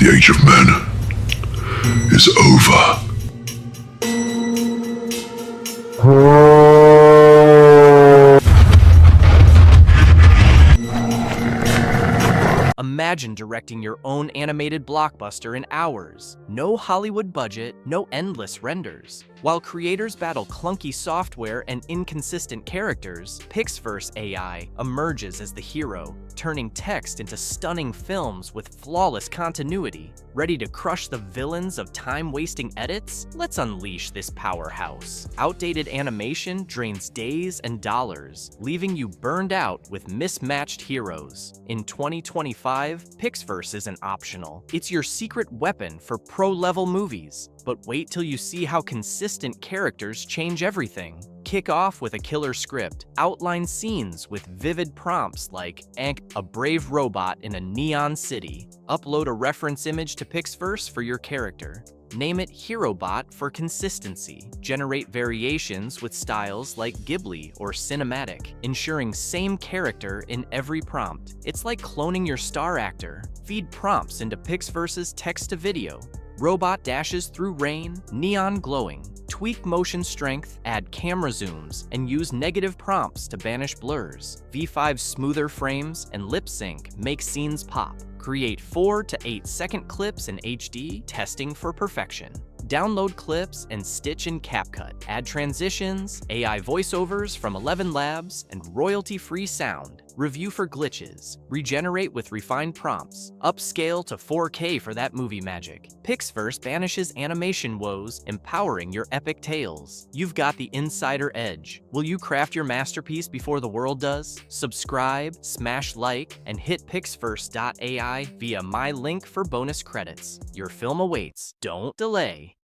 The age of men is over. Imagine directing your own animated blockbuster in hours. No Hollywood budget, no endless renders. While creators battle clunky software and inconsistent characters, Pixverse AI emerges as the hero, turning text into stunning films with flawless continuity. Ready to crush the villains of time-wasting edits? Let's unleash this powerhouse. Outdated animation drains days and dollars, leaving you burned out with mismatched heroes. In 2025, Pixverse isn't optional. It's your secret weapon for pro-level movies. But wait till you see how consistent characters change everything. Kick off with a killer script. Outline scenes with vivid prompts like a brave robot in a neon city. Upload a reference image to Pixverse for your character. Name it HeroBot for consistency. Generate variations with styles like Ghibli or cinematic, ensuring same character in every prompt. It's like cloning your star actor. Feed prompts into Pixverse's text-to-video. Robot dashes through rain, neon glowing. Tweak motion strength, add camera zooms, and use negative prompts to banish blurs. V5 smoother frames and lip sync make scenes pop. Create 4 to 8 second clips in HD, testing for perfection. Download clips and stitch in CapCut. Add transitions, AI voiceovers from 11 Labs, and royalty-free sound. Review for glitches. Regenerate with refined prompts. Upscale to 4K for that movie magic. Pixverse banishes animation woes, empowering your epic tales. You've got the insider edge. Will you craft your masterpiece before the world does? Subscribe, smash like, and hit Pixverse.ai via my link for bonus credits. Your film awaits. Don't delay.